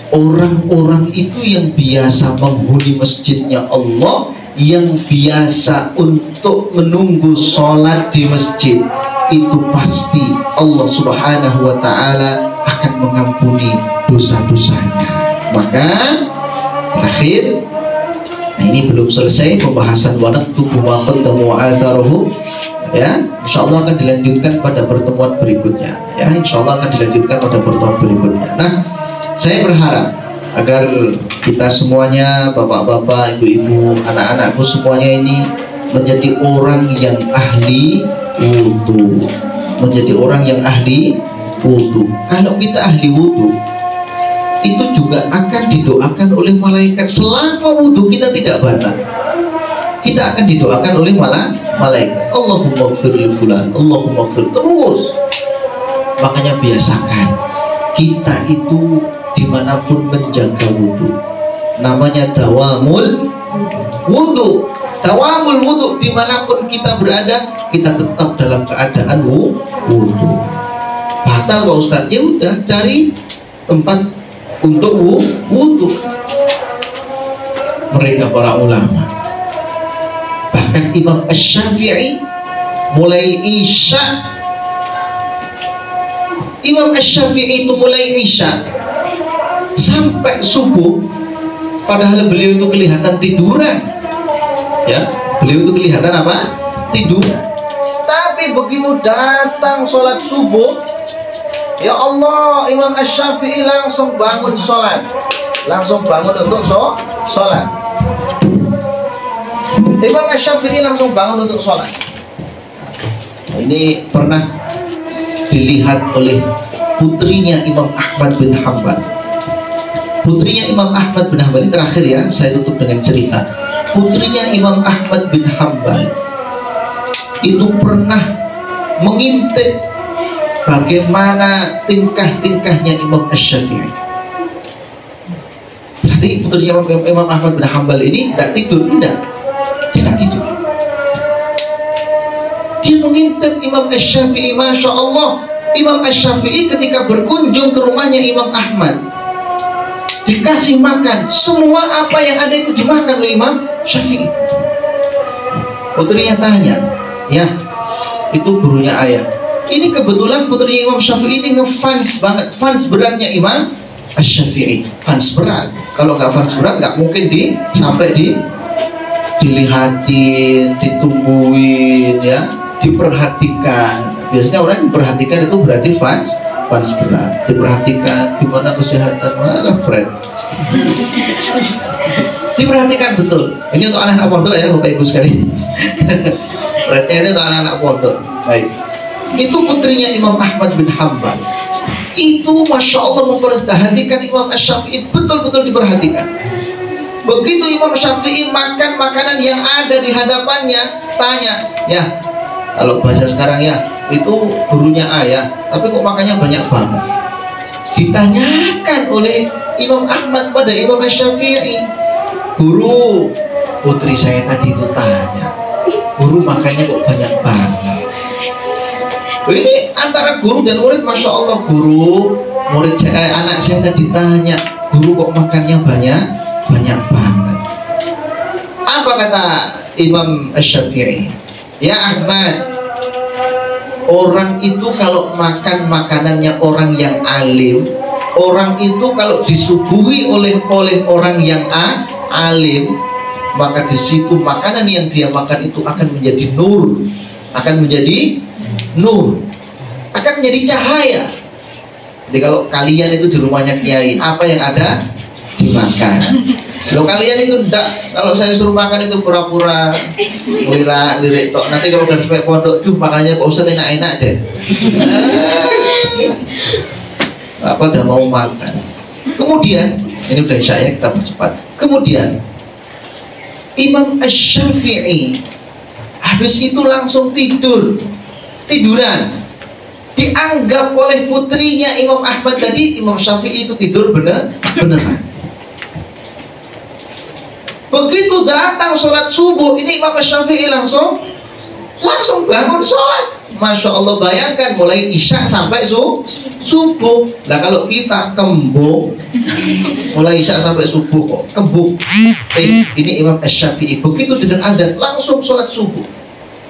orang-orang itu yang biasa menghuni masjidnya Allah, yang biasa untuk menunggu sholat di masjid, itu pasti Allah Subhanahu wa ta'ala akan mengampuni dosa-dosanya. Maka terakhir, nah ini belum selesai pembahasan wanaktubu ma qaddamu wa atharuhu, ya, insyaallah akan dilanjutkan pada pertemuan berikutnya, ya, insyaallah akan dilanjutkan pada pertemuan berikutnya. Nah, saya berharap agar kita semuanya, bapak-bapak, ibu-ibu, anak-anakku semuanya ini menjadi orang yang ahli wudu, menjadi orang yang ahli wudu. Kalau kita ahli wudu, itu juga akan didoakan oleh malaikat selama wudu kita tidak batal. Kita akan didoakan oleh malaikat. Allahumma ighfir li fulan, Allahumma ighfir, terus. Makanya biasakan kita itu dimanapun menjaga wudu. Namanya dawamul wudu. Dawamul wudu, dimanapun kita berada, kita tetap dalam keadaan wudu. Batal Pak Ustaz, ya udah cari tempat untuk wudu. Mereka para ulama, bahkan Imam Asy-Syafi'i mulai Isya, Imam Asy-Syafi'i itu mulai Isya sampai subuh, padahal beliau itu kelihatan tiduran, ya, beliau itu kelihatan apa? Tidur. Tapi begitu datang sholat subuh, ya Allah, Imam Asy-Syafi'i langsung bangun sholat, langsung bangun untuk sholat. Imam Asy-Syafi'i langsung bangun untuk sholat. Ini pernah dilihat oleh putrinya Imam Ahmad bin Hanbal. Putrinya Imam Ahmad bin Hanbal, ini terakhir ya, saya tutup dengan cerita. Putrinya Imam Ahmad bin Hanbal itu pernah mengintip bagaimana tingkah-tingkahnya Imam Asy-Syafi'i. Berarti putrinya Imam Ahmad bin Hanbal ini tidak tidur, tidak, tidak tidur. Dia mengintip Imam Asy-Syafi'i, Masya Allah. Imam Asy-Syafi'i ketika berkunjung ke rumahnya Imam Ahmad, dikasih makan, semua apa yang ada itu dimakan oleh Imam Syafi'i. Putrinya tanya, ya, itu gurunya ayah. Ini kebetulan putrinya Imam Syafi'i ini ngefans banget, fans beratnya Imam Asy-Syafi'i, fans berat. Kalau nggak fans berat nggak mungkin sampai dilihatin, ditungguin, ya, diperhatikan. Biasanya orang yang diperhatikan itu berarti fans berat. Diperhatikan gimana kesehatan, malah berat. Diperhatikan betul. Ini untuk anak-anak pondok ya, Bapak Ibu sekalian. Berarti itu untuk anak-anak pondok. Baik. Itu putrinya Imam Ahmad bin Hanbal. Itu Masya Allah memperhatikan Imam Asy-Syafi'i, betul-betul diperhatikan. Begitu Imam Syafi'i makan makanan yang ada di hadapannya, tanya, ya, kalau bahasa sekarang ya, itu gurunya ayah, tapi kok makannya banyak banget. Ditanyakan oleh Imam Ahmad pada Imam Asy-Syafi'i, guru, putri saya tadi itu tanya, guru makannya kok banyak banget. Ini antara guru dan murid, Masya Allah, guru, murid saya, anak saya tadi tanya, guru kok makannya banyak banget. Apa kata Imam Asy-Syafi'i? Ya Ahmad, orang itu kalau makan makanannya orang yang alim, orang itu kalau disuguhi oleh orang yang alim, maka di situ makanan yang dia makan itu akan menjadi nur, akan menjadi cahaya. Jadi kalau kalian itu di rumahnya kiai, apa yang ada dimakan. Kalau kalian itu enggak, kalau saya suruh makan itu pura-pura lirik tok. Nanti kalau udah sampai pondok, makanya Pak Ustadz enak-enak deh. Apa udah mau makan. Kemudian, ini udah Isya ya, kita percepat. Kemudian Imam Asy-Syafi'i habis itu langsung tiduran. Dianggap oleh putrinya Imam Ahmad tadi, Imam Syafi'i itu tidur beneran. Begitu datang sholat subuh, ini Imam Syafi'i langsung bangun sholat. Masya Allah, bayangkan mulai isya sampai subuh. Nah kalau kita kembung, mulai isya sampai subuh kok kembung. Ini Imam Syafi'i begitu dengan adat langsung sholat subuh.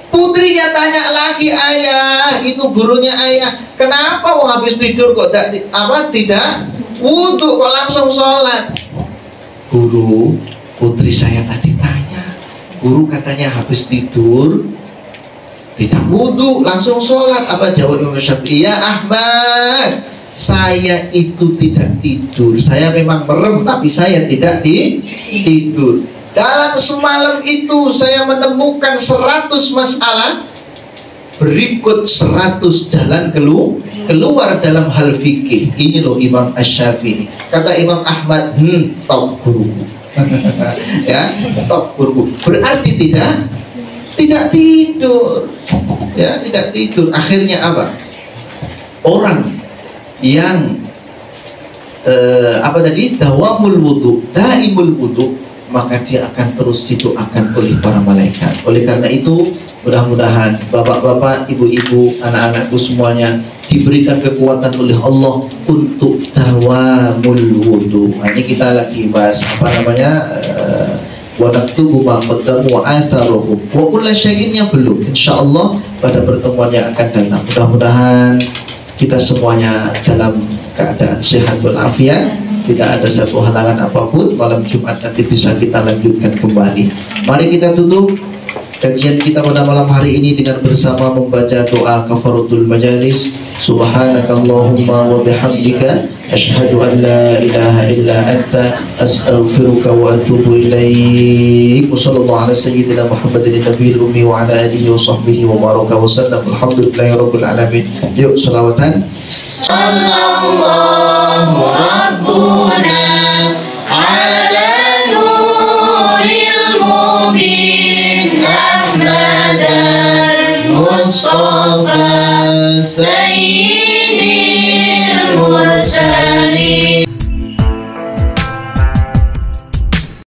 Putrinya tanya lagi, ayah, itu gurunya ayah, kenapa mau habis tidur kok tidak wudhu kok langsung sholat? Guru, putri saya tadi tanya, guru katanya habis tidur tidak wudhu langsung sholat. Apa jawab Imam Syafi'i? Ya Ahmad, saya itu tidak tidur, saya memang merem tapi saya tidak tidur. Dalam semalam itu saya menemukan 100 masalah, berikut 100 jalan keluar dalam hal fikih. Ini loh Imam Asy-Syafi'i. Kata Imam Ahmad, top guruku. Ya, top guruku. Berarti tidak tidur, ya, tidak tidur. Akhirnya apa? Orang yang dawamul wudu, daimul wudu, maka dia akan terus didoakan oleh para malaikat. Oleh karena itu, mudah-mudahan bapak-bapak, ibu-ibu, anak-anakku semuanya diberikan kekuatan oleh Allah untuk dawamul wudu. Ini kita lagi bahas wa naktubu ma qaddamu wa atharuhu wa kullu syai'in belum. Insyaallah pada pertemuan yang akan datang, mudah-mudahan kita semuanya dalam keadaan sehat walafiat, tidak ada satu halangan apapun. Malam Jumat nanti bisa kita lanjutkan kembali. Mari kita tutup kajian kita pada malam hari ini dengan bersama membaca doa kafaratul majalis. Subhanakallahumma wa bihamdika asyhadu an la ilaha illa anta astaghfiruka wa atubu ilaik. Wassallallahu ala sayyidina Muhammadin nabiyil ummi wa ala alihi wa sahbihi wa baraka wa sallam. Alhamdulillahi rabbil alamin. Yuk selawatan. Sallallahu rabbuna ala nuril mubin Ahmad al-Mustafa sayyidil mursalin.